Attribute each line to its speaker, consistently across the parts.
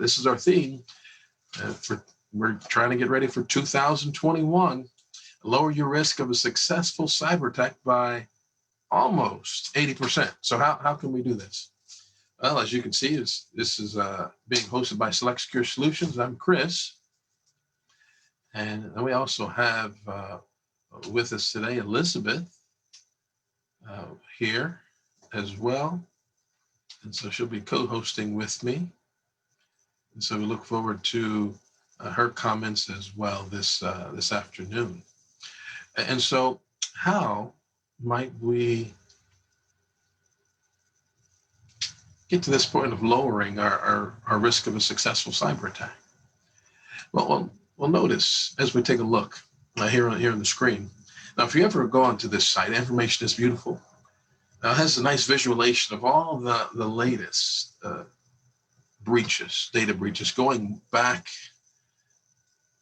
Speaker 1: is our theme we're trying to get ready for 2021. Lower your risk of a successful cyber attack by almost 80%. So how can we do this? Well, as you can see, this is being hosted by Select Secure Solutions. I'm Chris. And we also have with us today Elizabeth here as well. And so she'll be co-hosting with me. And so we look forward to her comments as well this afternoon. And so how might we get to this point of lowering our risk of a successful cyber attack? Well, notice as we take a look here on the screen. Now, if you ever go onto this site, information is beautiful. Now, it has a nice visualization of all the latest breaches, data breaches, going back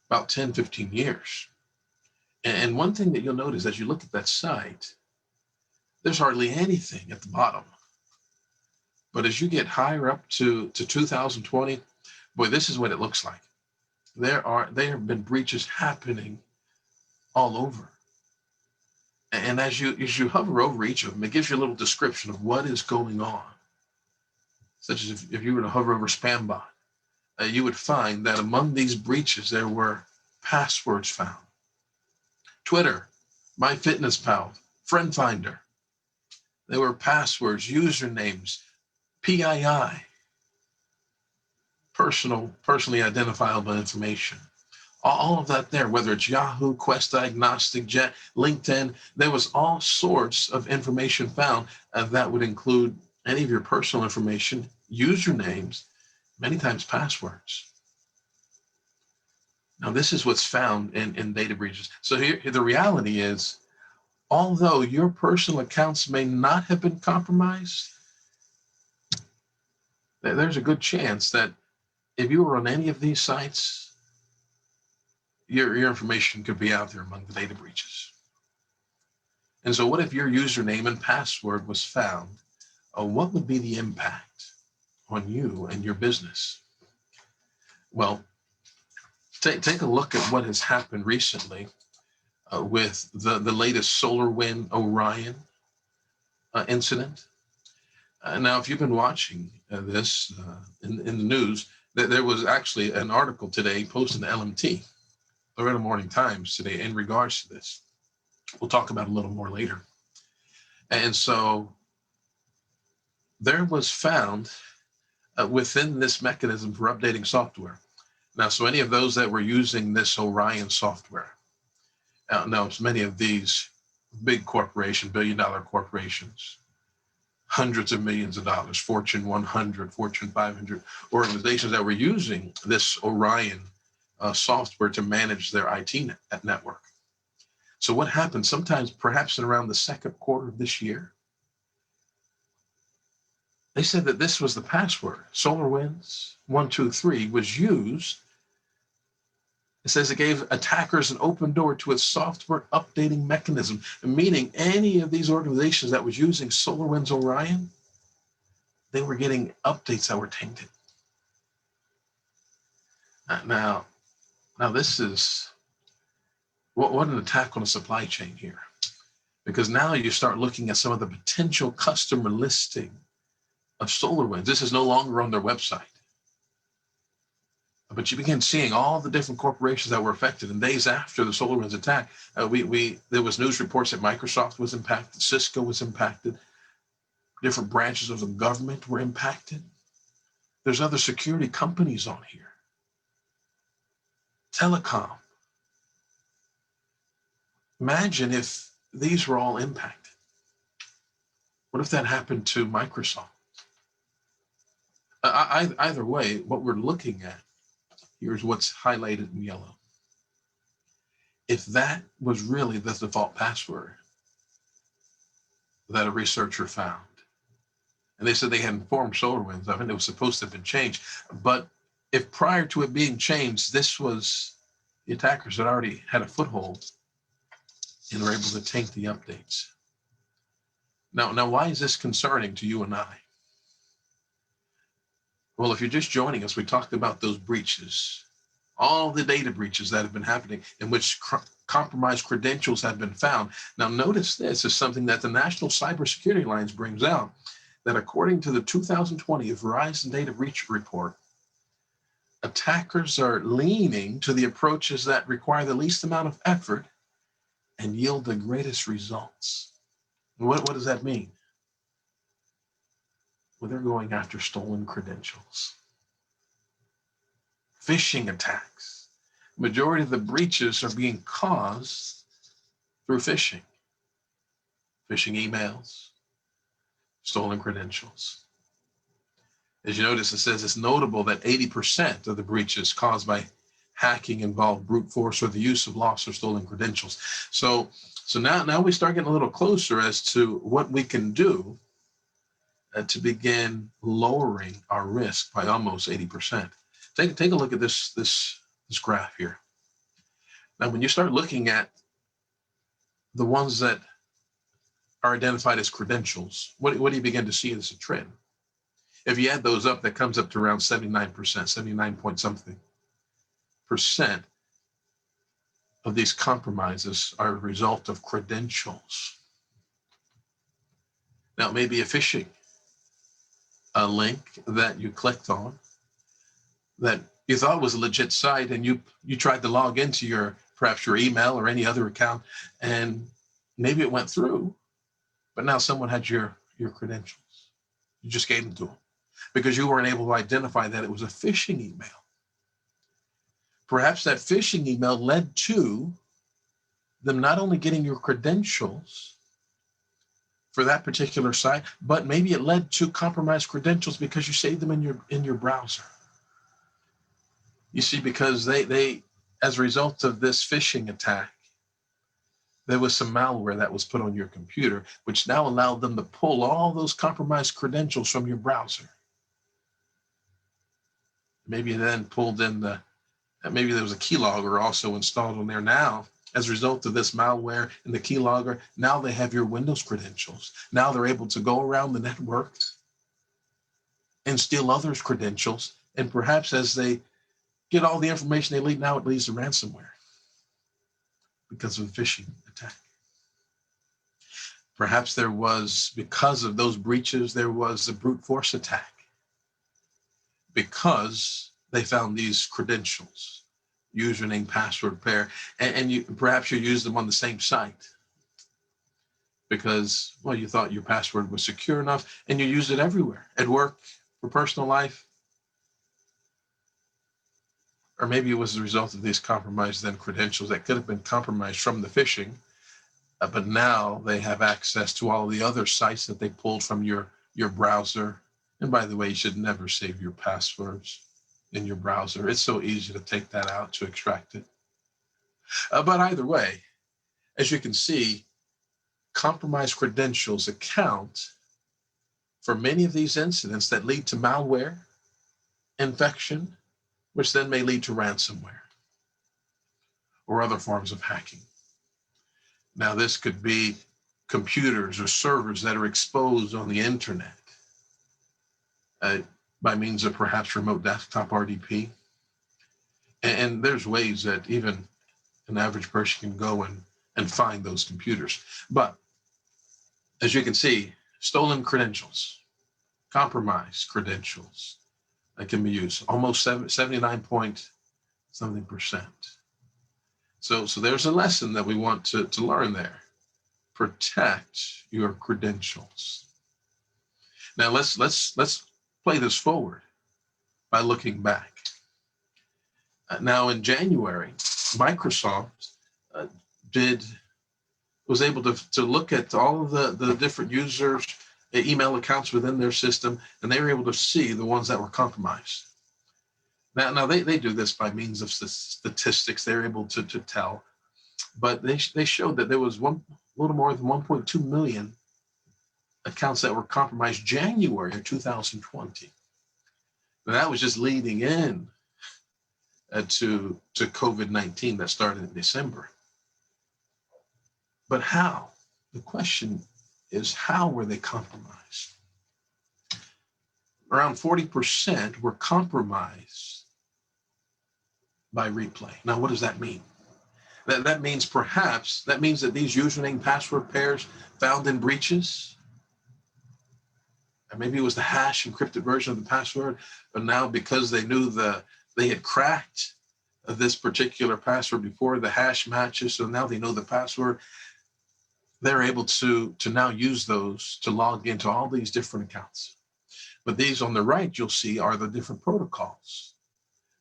Speaker 1: about 10, 15 years. And one thing that you'll notice as you look at that site, there's hardly anything at the bottom. But as you get higher up to 2020, boy, this is what it looks like. There have been breaches happening all over. And as you hover over each of them, it gives you a little description of what is going on. Such as if you were to hover over Spambot, you would find that among these breaches, there were passwords found. Twitter, MyFitnessPal, Friend Finder. There were passwords, usernames, PII, personally identifiable information. All of that there, whether it's Yahoo, Quest Diagnostic, Jet, LinkedIn, there was all sorts of information found that would include any of your personal information, usernames, many times passwords. Now, this is what's found in data breaches. So here, the reality is, although your personal accounts may not have been compromised, there's a good chance that if you were on any of these sites, your information could be out there among the data breaches. And so what if your username and password was found? What would be the impact on you and your business? Well, take a look at what has happened recently with the latest SolarWinds Orion incident. Now, if you've been watching this in the news, there was actually an article today posted in LMT, Loretta Morning Times today, in regards to this. We'll talk about it a little more later. And so there was found within this mechanism for updating software. Now, so any of those that were using this Orion software, now it's many of these big corporations, billion-dollar corporations, hundreds of millions of dollars, Fortune 100, Fortune 500 organizations that were using this Orion software to manage their IT network. So what happened sometimes, perhaps in around the second quarter of this year, they said that this was the password. SolarWinds 123 was used. It says it gave attackers an open door to its software updating mechanism, meaning any of these organizations that was using SolarWinds Orion, they were getting updates that were tainted. Now this is what an attack on a supply chain here, because now you start looking at some of the potential customer listing of SolarWinds. This is no longer on their website, but you begin seeing all the different corporations that were affected. And days after the SolarWinds attack, there was news reports that Microsoft was impacted, Cisco was impacted, different branches of the government were impacted. There's other security companies on here, telecom. Imagine if these were all impacted. What if that happened to Microsoft? Either way, what we're looking at, here's what's highlighted in yellow. If that was really the default password that a researcher found, and they said they had informed SolarWinds of it, it was supposed to have been changed, but if prior to it being changed, this was the attackers that already had a foothold and were able to taint the updates. Now, why is this concerning to you and I? Well, if you're just joining us, we talked about those breaches, all the data breaches that have been happening in which compromised credentials have been found. Now, notice this is something that the National Cybersecurity Alliance brings out, that according to the 2020 Verizon Data Breach Report, attackers are leaning to the approaches that require the least amount of effort and yield the greatest results. What does that mean? Well, they're going after stolen credentials. Phishing attacks. Majority of the breaches are being caused through phishing emails, stolen credentials. As you notice, it says it's notable that 80% of the breaches caused by hacking involve brute force or the use of lost or stolen credentials. So now we start getting a little closer as to what we can do to begin lowering our risk by almost 80%. Take a look at this graph here. Now, when you start looking at the ones that are identified as credentials, what do you begin to see as a trend? If you add those up, that comes up to around 79%, 79 point something percent of these compromises are a result of credentials. Now, it may be a phishing link that you clicked on that you thought was a legit site, and you tried to log into perhaps your email or any other account, and maybe it went through, but now someone had your credentials. You just gave them to them because you weren't able to identify that it was a phishing email. Perhaps that phishing email led to them not only getting your credentials for that particular site, but maybe it led to compromised credentials because you saved them in your browser. You see, because they as a result of this phishing attack, there was some malware that was put on your computer, which now allowed them to pull all those compromised credentials from your browser. Maybe then pulled in maybe there was a keylogger also installed on there. Now, as a result of this malware and the keylogger, now they have your Windows credentials. Now they're able to go around the network and steal others' credentials. And perhaps as they get all the information they leak, now it leads to ransomware because of a phishing attack. Perhaps there was, because of those breaches, there was a brute force attack because they found these credentials, username, password pair, and perhaps you used them on the same site because, well, you thought your password was secure enough and you used it everywhere, at work, for personal life. Or maybe it was the result of these compromised then credentials that could have been compromised from the phishing, but now they have access to all the other sites that they pulled from your browser. And by the way, you should never save your passwords in your browser. It's so easy to take that out to extract it. But either way, as you can see, compromised credentials account for many of these incidents that lead to malware, infection, which then may lead to ransomware or other forms of hacking. Now, this could be computers or servers that are exposed on the internet by means of perhaps remote desktop RDP. And there's ways that even an average person can go and find those computers. But as you can see, stolen credentials, compromised credentials that can be used, almost 79 point something percent. So there's a lesson that we want to learn there. Protect your credentials. Now let's play this forward by looking back. Now in January, Microsoft was able to look at all of the different users' email accounts within their system, and they were able to see the ones that were compromised. Now they do this by means of statistics. They're able to tell, but they showed that there was a little more than 1.2 million accounts that were compromised January of 2020. Now that was just leading in to COVID-19 that started in December. But how? The question is, how were they compromised? around 40% were compromised by replay. Now, what does that mean? That means that these username password pairs found in breaches, and maybe it was the hash encrypted version of the password, but now because they knew they had cracked this particular password before, the hash matches, so now they know the password, they're able to now use those to log into all these different accounts. But these on the right, you'll see, are the different protocols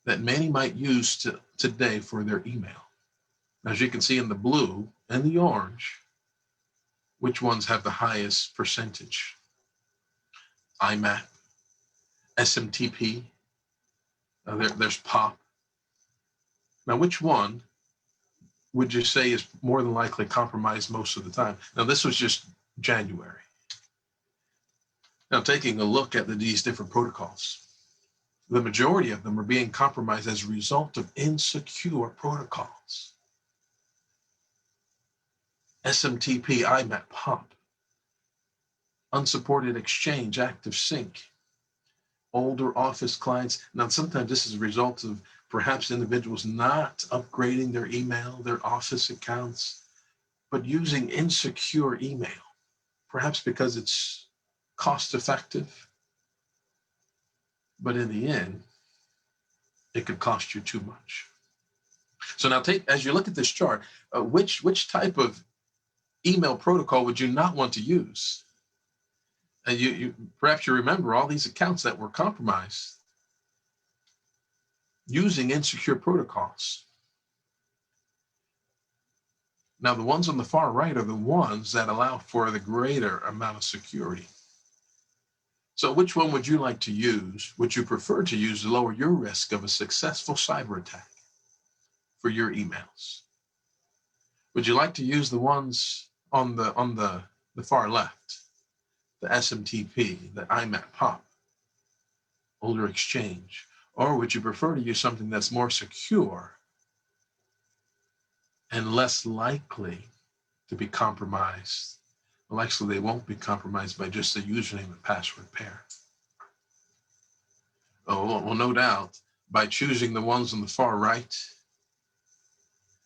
Speaker 1: that many might use today for their email. As you can see in the blue and the orange, which ones have the highest percentage? IMAP, SMTP, there's POP. Now, which one would you say is more than likely compromised most of the time? Now, this was just January. Now, taking a look at these different protocols, the majority of them are being compromised as a result of insecure protocols. SMTP, IMAP, POP, unsupported Exchange, ActiveSync, older Office clients. Now, sometimes this is a result of perhaps individuals not upgrading their email, their Office accounts, but using insecure email, perhaps because it's cost effective, but in the end, it could cost you too much. So now as you look at this chart, which type of email protocol would you not want to use? And you perhaps you remember all these accounts that were compromised using insecure protocols. Now, the ones on the far right are the ones that allow for the greater amount of security. So which one would you like to use? Would you prefer to use to lower your risk of a successful cyber attack for your emails? Would you like to use the ones on the far left, the SMTP, the IMAP, POP, older Exchange? Or would you prefer to use something that's more secure and less likely to be compromised? Well, actually, they won't be compromised by just a username and password pair. Oh, well, no doubt, by choosing the ones on the far right,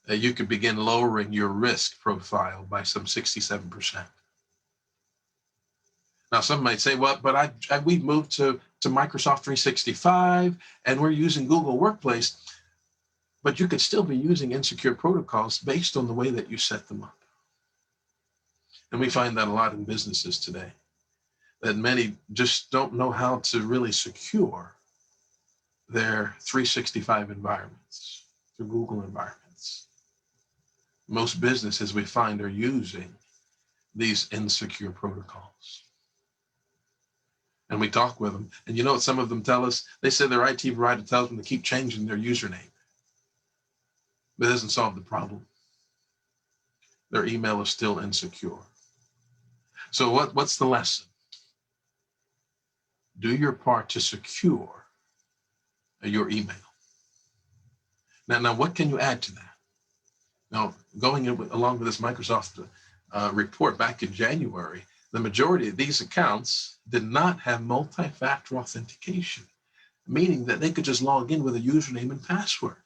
Speaker 1: you could begin lowering your risk profile by some 67%. Now, some might say, well, but we've moved to Microsoft 365 and we're using Google Workplace, but you could still be using insecure protocols based on the way that you set them up. And we find that a lot in businesses today, that many just don't know how to really secure their 365 environments, their Google environments. Most businesses we find are using these insecure protocols. And we talk with them. And you know what some of them tell us? They say their IT provider tells them to keep changing their username. But it doesn't solve the problem. Their email is still insecure. So what's the lesson? Do your part to secure your email. Now, what can you add to that? Now, going along with this Microsoft report back in January, the majority of these accounts did not have multi-factor authentication, meaning that they could just log in with a username and password.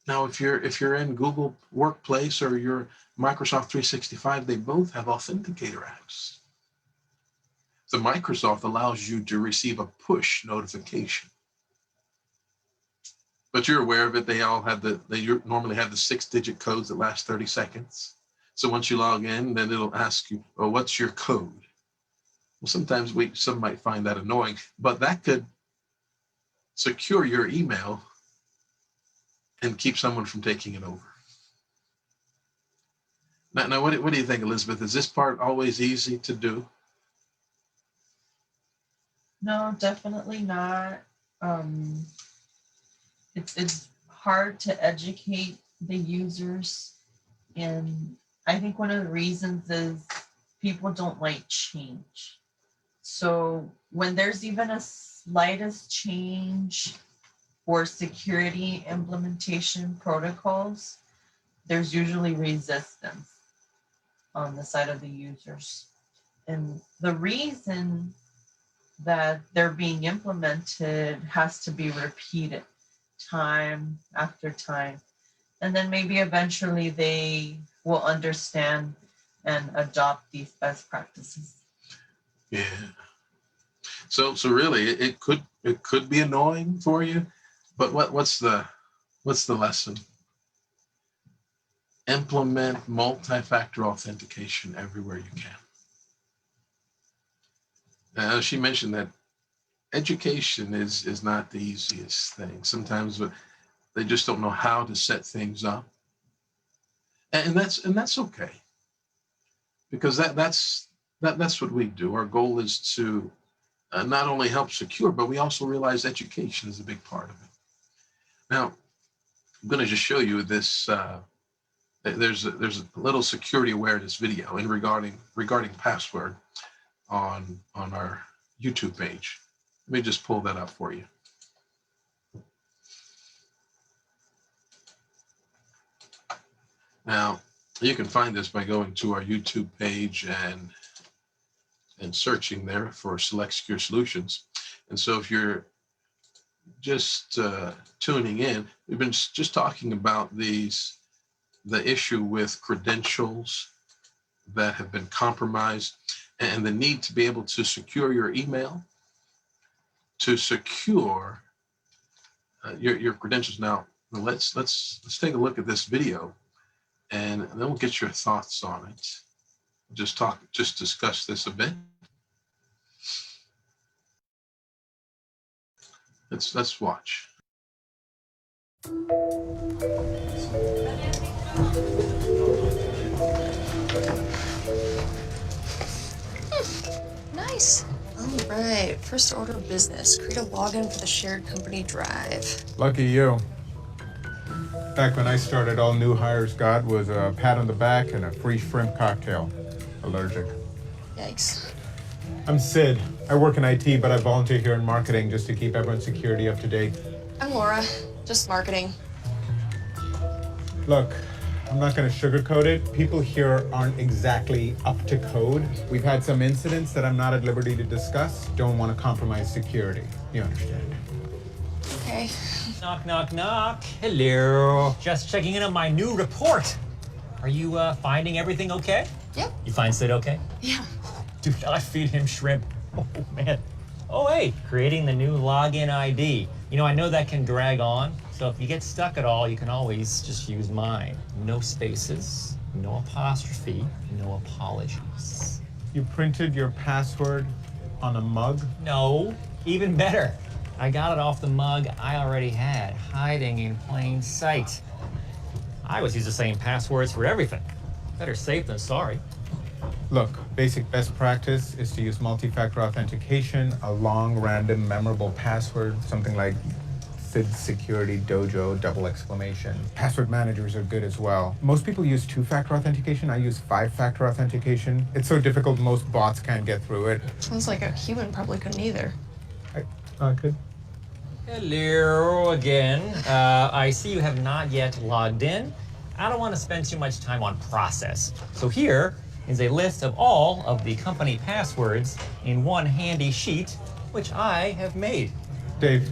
Speaker 1: Now, if you're in Google Workplace or your Microsoft 365, they both have authenticator apps. So Microsoft allows you to receive a push notification. But you're aware of it. They normally have the 6-digit codes that last 30 seconds. So once you log in, then it'll ask you, well, what's your code? Well, sometimes some might find that annoying, but that could secure your email and keep someone from taking it over. Now what do you think, Elizabeth? Is this part always easy to do?
Speaker 2: No, definitely not. It's hard to educate the users, and I think one of the reasons is people don't like change. So when there's even a slightest change for security implementation protocols, there's usually resistance on the side of the users. And the reason that they're being implemented has to be repeated time after time. And then maybe eventually they will understand and adopt these best practices.
Speaker 1: Yeah. So really, it could be annoying for you, but what's the lesson? Implement multi-factor authentication everywhere you can. Now, she mentioned that education is not the easiest thing. Sometimes they just don't know how to set things up, and that's okay, because that's what we do. Our goal is to not only help secure, but we also realize education is a big part of it. Now, I'm going to just show you this. There's a little security awareness video in regarding password on our YouTube page. Let me just pull that up for you. Now, you can find this by going to our YouTube page and searching there for Select Secure Solutions. And so if you're just tuning in, we've been just talking about the issue with credentials that have been compromised and the need to be able to secure your email, to secure your credentials. Now, let's take a look at this video, and then we'll get your thoughts on it. Just discuss this a bit. Let's watch.
Speaker 3: Nice. All right. First order of business. Create a login for the shared company drive.
Speaker 4: Lucky you. Back when I started, all new hires got was a pat on the back and a free shrimp cocktail. Allergic.
Speaker 3: Yikes.
Speaker 4: I'm Sid. I work in IT, but I volunteer here in marketing just to keep everyone's security up to date.
Speaker 3: I'm Laura. Just marketing.
Speaker 4: Look, I'm not going to sugarcoat it. People here aren't exactly up to code. We've had some incidents that I'm not at liberty to discuss. Don't want to compromise security. You understand?
Speaker 3: Okay.
Speaker 5: Knock, knock, knock. Hello. Just checking in on my new report. Are you finding everything okay?
Speaker 3: Yep.
Speaker 5: You find Sid okay?
Speaker 3: Yeah.
Speaker 5: Dude, I feed him shrimp. Oh, man. Oh, hey, creating the new login ID. You know, I know that can drag on, so if you get stuck at all, you can always just use mine. No spaces, no apostrophe, no apologies.
Speaker 4: You printed your password on a mug?
Speaker 5: No, even better. I got it off the mug I already had, hiding in plain sight. I always use the same passwords for everything. Better safe than sorry.
Speaker 4: Look, basic best practice is to use multi-factor authentication, a long, random, memorable password, something like Sid Security Dojo, double exclamation. Password managers are good as well. Most people use two-factor authentication. I use five-factor authentication. It's so difficult, most bots can't get through it.
Speaker 3: Sounds like a human probably couldn't either.
Speaker 4: I could.
Speaker 5: Hello again. I see you have not yet logged in. I don't want to spend too much time on process. So here is a list of all of the company passwords in one handy sheet, which I have made.
Speaker 4: Dave,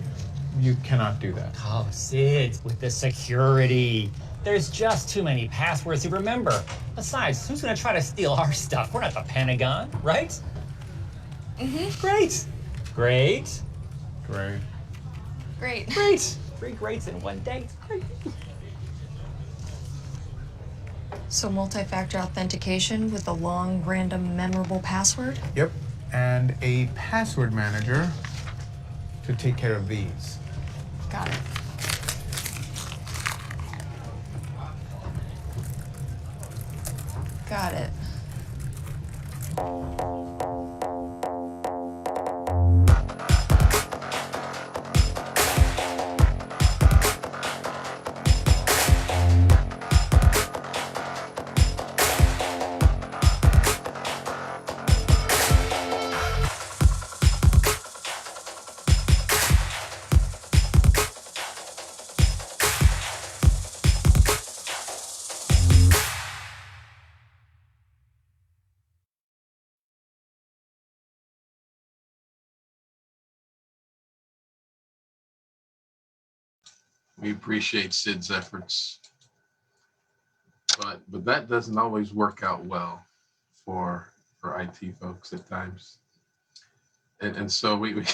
Speaker 4: you cannot do that.
Speaker 5: Oh, Sid, with the security. There's just too many passwords to remember. Besides, who's gonna try to steal our stuff? We're not the Pentagon, right?
Speaker 3: Mm-hmm.
Speaker 5: Great. Great.
Speaker 4: Great.
Speaker 3: Great.
Speaker 5: Great. 3 greats in one day. Great.
Speaker 3: So multi-factor authentication with a long, random, memorable password?
Speaker 4: Yep. And a password manager to take care of these.
Speaker 3: Got it. Got it.
Speaker 1: We appreciate Sid's efforts, but that doesn't always work out well for IT folks at times. And so we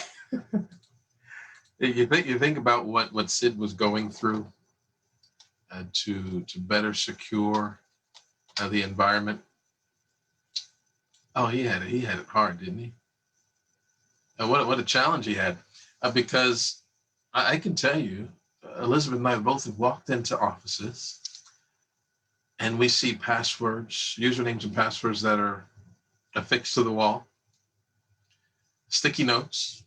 Speaker 1: you think about what Sid was going through to better secure the environment. Oh, he had it hard, didn't he? What a challenge he had, because I can tell you, Elizabeth and I both have walked into offices, and we see passwords, usernames and passwords that are affixed to the wall, sticky notes.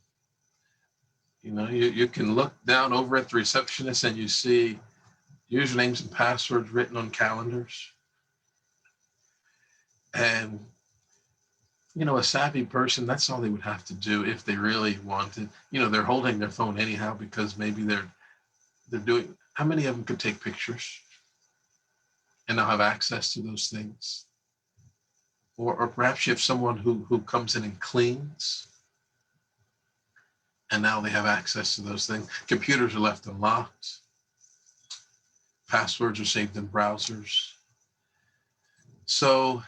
Speaker 1: You know, you can look down over at the receptionist and you see usernames and passwords written on calendars. And, you know, a savvy person, that's all they would have to do if they really wanted. You know, they're holding their phone anyhow because maybe they're doing, how many of them could take pictures and now have access to those things? Or perhaps you have someone who comes in and cleans, and now they have access to those things. Computers are left unlocked. Passwords are saved in browsers. So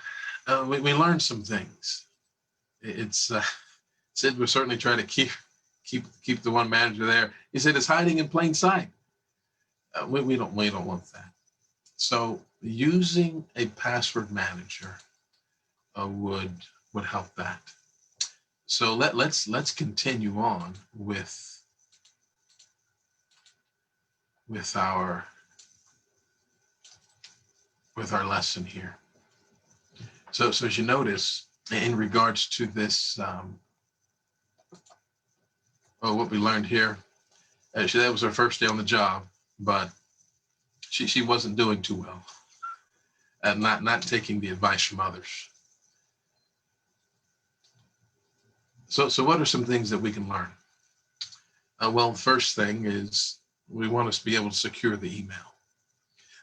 Speaker 1: we learned some things. It's Sid was certainly trying to keep the one manager there. He said it's hiding in plain sight. We don't want that. So using a password manager would help that. So let's continue on with our lesson here. So as you notice, in regards to this, what we learned here, actually that was her first day on the job, but she wasn't doing too well at not taking the advice from others. So what are some things that we can learn? Well, the first thing is we want us to be able to secure the email.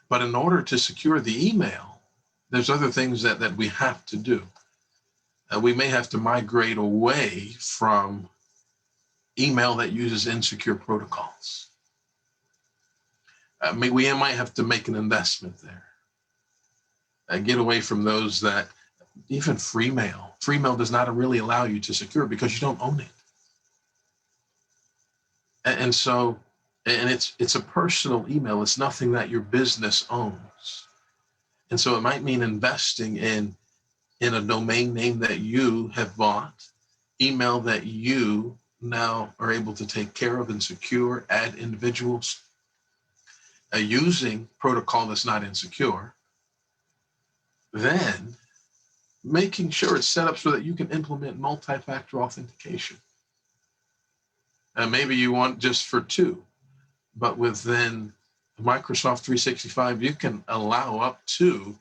Speaker 1: But in order to secure the email, there's other things that we have to do. We may have to migrate away from email that uses insecure protocols. We might have to make an investment there. Get away from those that, even free mail. Free mail does not really allow you to secure because you don't own it. And so it's a personal email. It's nothing that your business owns. And so it might mean investing in a domain name that you have bought, email that you now are able to take care of and secure, add individuals, using protocol that's not insecure, then making sure it's set up so that you can implement multi-factor authentication. And maybe you want just for 2, but within Microsoft 365, you can allow up to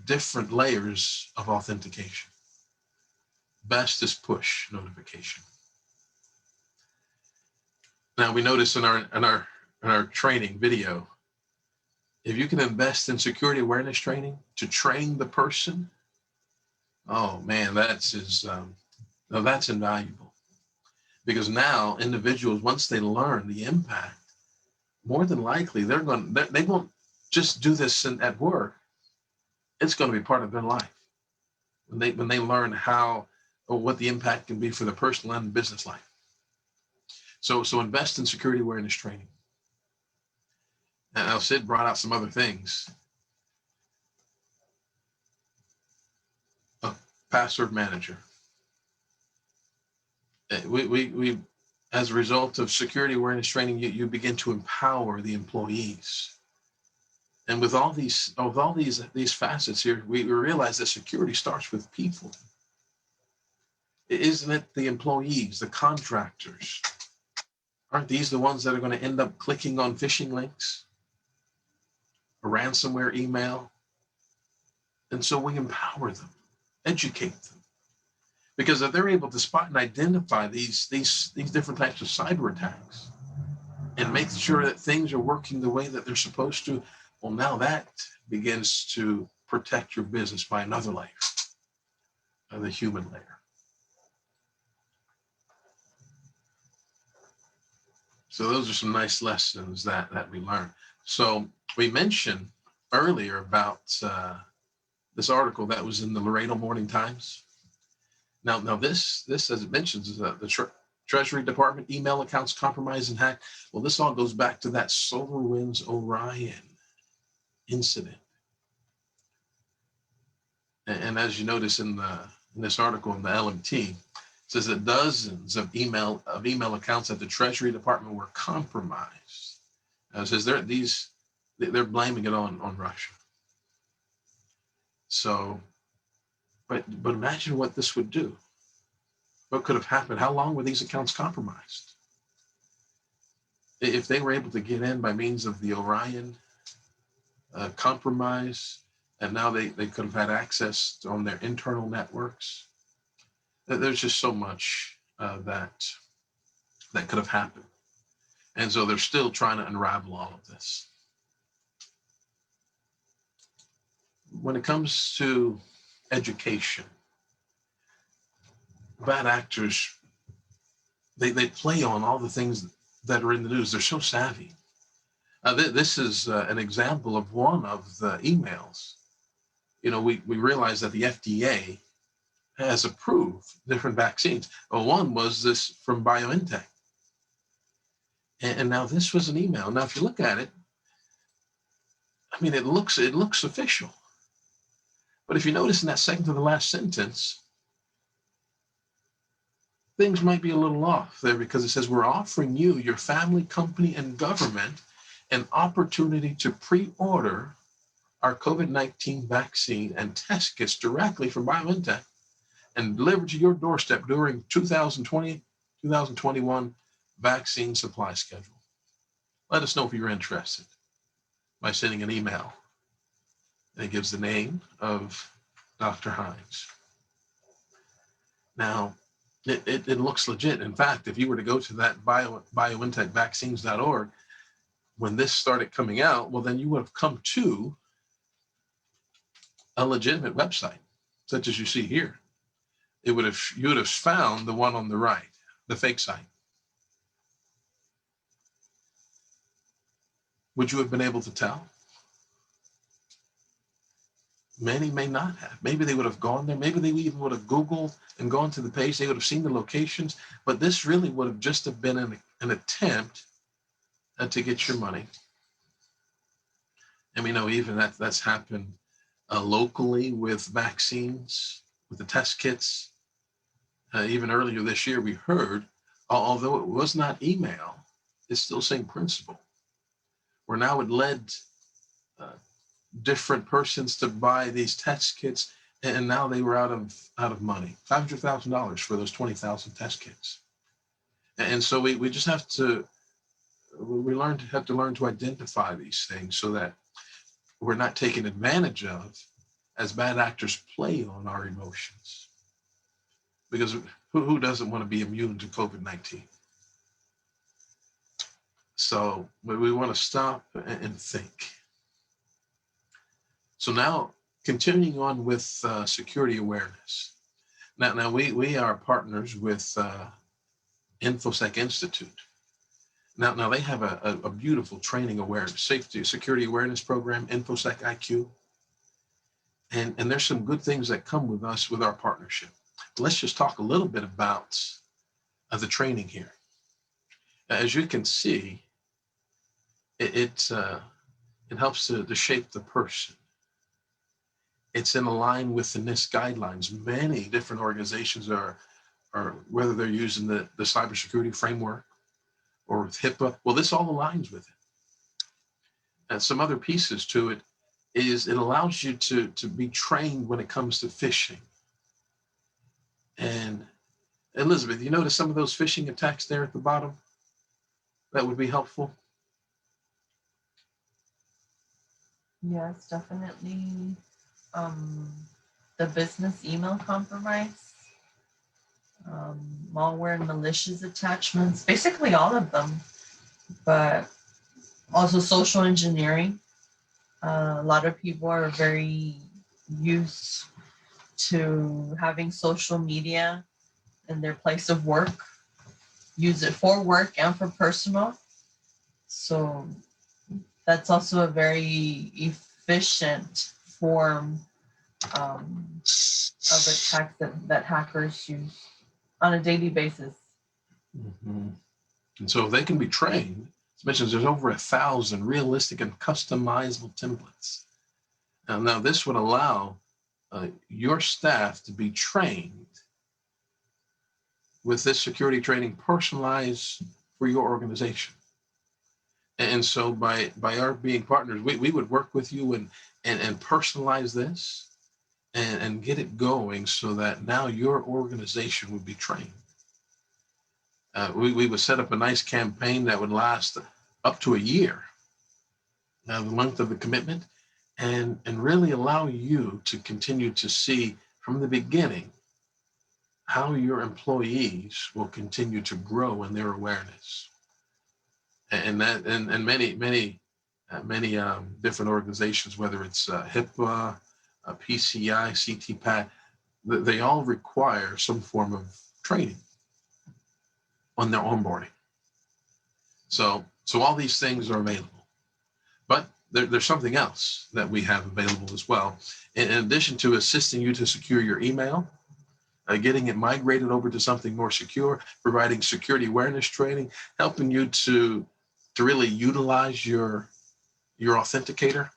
Speaker 1: different layers of authentication. Best is push notification. Now we notice in our training video, if you can invest in security awareness training to train the person, oh man, that's invaluable. Because now individuals, once they learn the impact, more than likely they won't just do this at work. It's going to be part of their life when they learn how or what the impact can be for their personal and business life. So invest in security awareness training. And Sid brought out some other things. A password manager. We as a result of security awareness training, you begin to empower the employees. And with all these facets here, we realize that security starts with people. Isn't it the employees, the contractors? Aren't these the ones that are going to end up clicking on phishing links, a ransomware email? And so we empower them, educate them. Because if they're able to spot and identify these different types of cyber attacks and make sure that things are working the way that they're supposed to, well, now that begins to protect your business by another layer, the human layer. So those are some nice lessons that we learned. So we mentioned earlier about this article that was in the Laredo Morning Times. Now this as it mentions is the Treasury Department email accounts compromised and hacked. Well, this all goes back to that SolarWinds Orion incident. And as you notice in this article in the LMT, it says that dozens of email accounts at the Treasury Department were compromised. It says they're blaming it on Russia. So, but imagine what this would do. What could have happened? How long were these accounts compromised? If they were able to get in by means of the Orion compromise, and now they could have had access on their internal networks. There's just so much that could have happened. And so they're still trying to unravel all of this. When it comes to education, bad actors, they play on all the things that are in the news. They're so savvy. This is an example of one of the emails. We realize that the FDA has approved different vaccines. Well, one was this from BioNTech. And now this was an email. Now, if you look at it, I mean, it looks official. But if you notice in that second to the last sentence, things might be a little off there, because it says, we're offering you, your family, company, and government an opportunity to pre-order our COVID-19 vaccine and test kits directly from BioNTech and delivered to your doorstep during 2020-2021 vaccine supply schedule. Let us know if you're interested by sending an email. And it gives the name of Dr. Hines. Now, it looks legit. In fact, if you were to go to that BioNTechVaccines.org, when this started coming out, well, then you would have come to a legitimate website, such as you see here. You would have found the one on the right, the fake site. Would you have been able to tell? Many may not have. Maybe they would have gone there. Maybe they even would have Googled and gone to the page. They would have seen the locations, but this really would have just have been an attempt to get your money. And we know even that's happened locally with vaccines, with the test kits. Even earlier this year, we heard, although it was not email, it's still same principle, where now it led different persons to buy these test kits, and now they were out of money, $500,000 for those 20,000 test kits. And so we just have to learn to identify these things so that we're not taken advantage of as bad actors play on our emotions. Because who doesn't want to be immune to COVID-19? So we want to stop and think. So now, continuing on with security awareness. Now we are partners with InfoSec Institute. Now they have a beautiful training awareness, security awareness program, InfoSec IQ. And there's some good things that come with us with our partnership. Let's just talk a little bit about the training here. As you can see, it helps to shape the person. It's in line with the NIST guidelines. Many different organizations are whether they're using the cybersecurity framework or with HIPAA, well, this all aligns with it. And some other pieces to it is it allows you to be trained when it comes to phishing. And Elizabeth, you notice some of those phishing attacks there at the bottom? That would be helpful.
Speaker 2: Yes, definitely. The business email compromise, malware and malicious attachments, basically all of them, but also social engineering. A lot of people are very used to having social media in their place of work, use it for work and for personal. So that's also a very efficient form of attack that hackers use on a daily basis.
Speaker 1: Mhm. And so if they can be trained, as mentioned, there's over 1,000 realistic and customizable templates. Now this would allow your staff to be trained with this security training personalized for your organization. And so by our being partners, we would work with you and personalize this and get it going so that now your organization would be trained. We would set up a nice campaign that would last up to a year, the length of the commitment, and really allow you to continue to see from the beginning how your employees will continue to grow in their awareness. And many different organizations, whether it's HIPAA, PCI, CTPAT, they all require some form of training on their onboarding. So all these things are available, but there's something else that we have available as well. In addition to assisting you to secure your email, getting it migrated over to something more secure, providing security awareness training, helping you to really utilize your authenticator.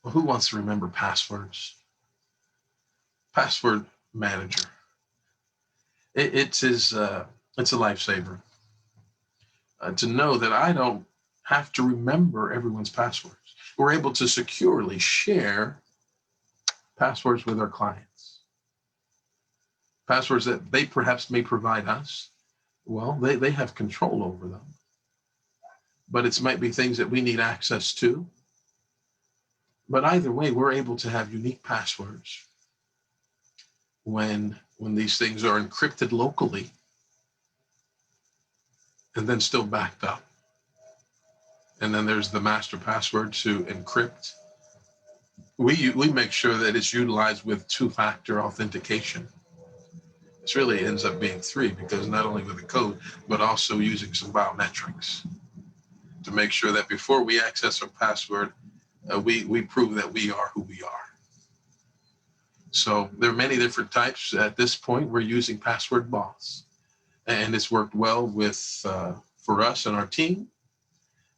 Speaker 1: Well, who wants to remember passwords? Password manager. It's a lifesaver to know that I don't have to remember everyone's passwords. We're able to securely share passwords with our clients. Passwords that they perhaps may provide us, well, they have control over them. But it might be things that we need access to. But either way, we're able to have unique passwords when these things are encrypted locally and then still backed up. And then there's the master password to encrypt. We make sure that it's utilized with two-factor authentication. It really ends up being 3, because not only with the code, but also using some biometrics to make sure that before we access our password, we prove that we are who we are. So there are many different types. At this point, we're using Password Boss, and it's worked well with for us and our team,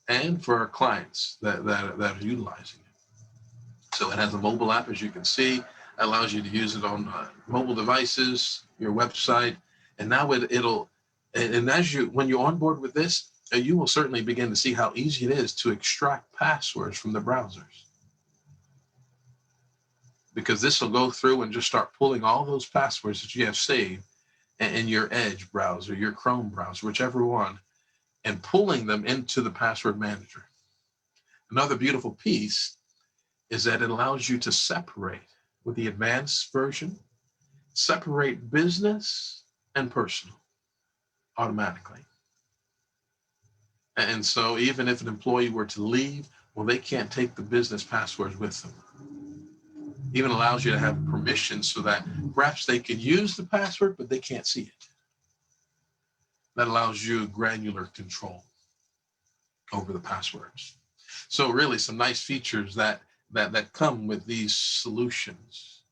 Speaker 1: and for our clients that are utilizing it. So it has a mobile app, as you can see, allows you to use it on mobile devices, your website, and now when you onboard with this, you will certainly begin to see how easy it is to extract passwords from the browsers. Because this will go through and just start pulling all those passwords that you have saved in your Edge browser, your Chrome browser, whichever one, and pulling them into the password manager. Another beautiful piece is that it allows you to separate, with the advanced version, separate business and personal automatically. And so even if an employee were to leave, well, they can't take the business passwords with them. Even allows you to have permission so that perhaps they can use the password, but they can't see it. That allows you granular control over the passwords. So really some nice features that come with these solutions,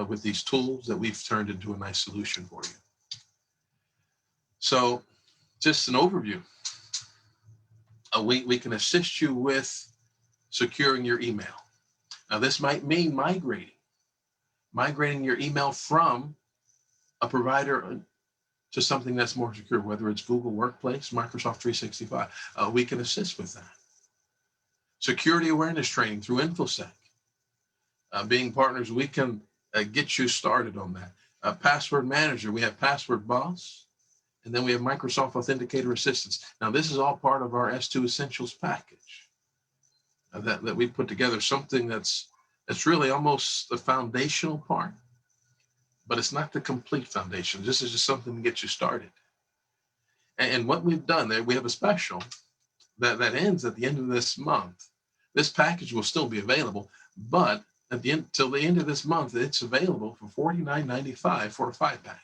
Speaker 1: with these tools that we've turned into a nice solution for you. So just an overview. We can assist you with securing your email. Now, this might mean migrating your email from a provider to something that's more secure, whether it's Google Workplace, Microsoft 365. We can assist with that. Security awareness training through InfoSec. Being partners, we can get you started on that. Password manager, we have Password Boss, and then we have Microsoft Authenticator Assistance. Now, this is all part of our S2 Essentials package that we put together, something that's really almost the foundational part, but it's not the complete foundation. This is just something to get you started. And what we've done there, we have a special that ends at the end of this month. This package will still be available, but at the end, till the end of this month, it's available for $49.95 for a 5-pack.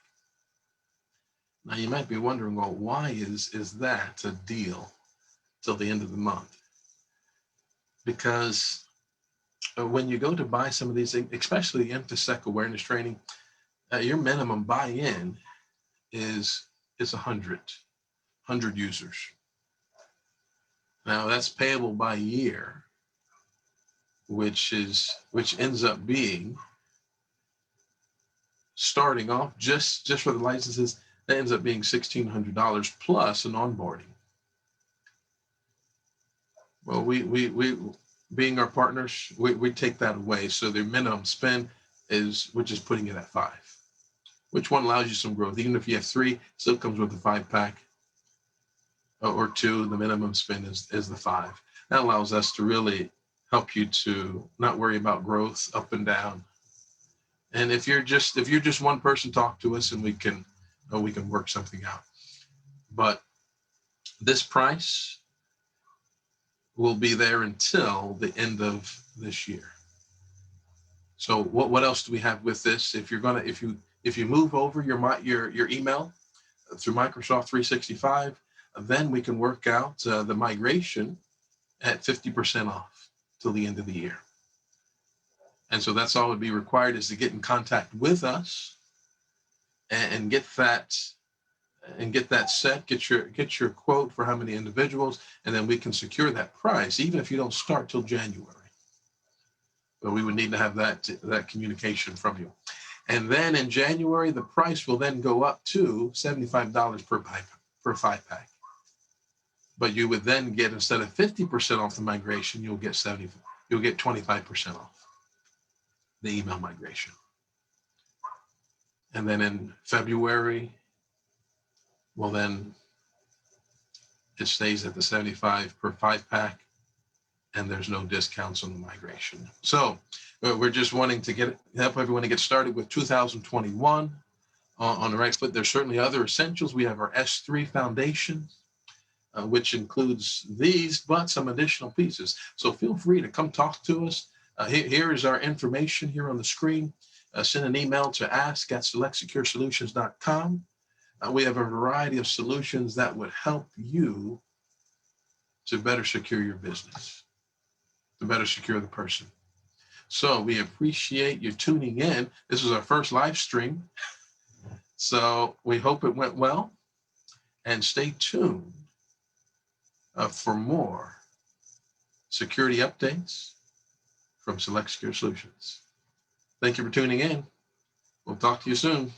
Speaker 1: Now you might be wondering, well, why is that a deal till the end of the month. Because when you go to buy some of these, especially InfoSec awareness training, your minimum buy-in is 100 users. Now that's payable by year, which ends up being, starting off just for the licenses, that ends up being $1,600 plus an onboarding. Well, we being our partners, we take that away. So their minimum spend we're just putting it at 5, which one allows you some growth. Even if you have 3, still comes with a 5-pack or 2. The minimum spend is the 5. That allows us to really help you to not worry about growth up and down. And if you're just one person, talk to us and we can work something out. But this price will be there until the end of this year. So what else do we have with this? If you move over your email through Microsoft 365, then we can work out the migration at 50% off till the end of the year. And so that's all would be required, is to get in contact with us and get that set, get your quote for how many individuals, and then we can secure that price, even if you don't start till January. But we would need to have that communication from you. And then in January, the price will then go up to $75 per 5-pack. But you would then get, instead of 50% off the migration, you'll get 25% off the email migration. And then in February, well, then it stays at the 75 per 5-pack, and there's no discounts on the migration. So we're just wanting to help everyone to get started with 2021 on the right foot. There's certainly other essentials. We have our S3 foundation, which includes these, but some additional pieces. So feel free to come talk to us. Here is our information here on the screen. Send an email to ask@selectsecuresolutions.com. We have a variety of solutions that would help you to better secure your business, to better secure the person. So we appreciate you tuning in. This is our first live stream. So we hope it went well, and stay tuned for more security updates from Select Secure Solutions. Thank you for tuning in. We'll talk to you soon.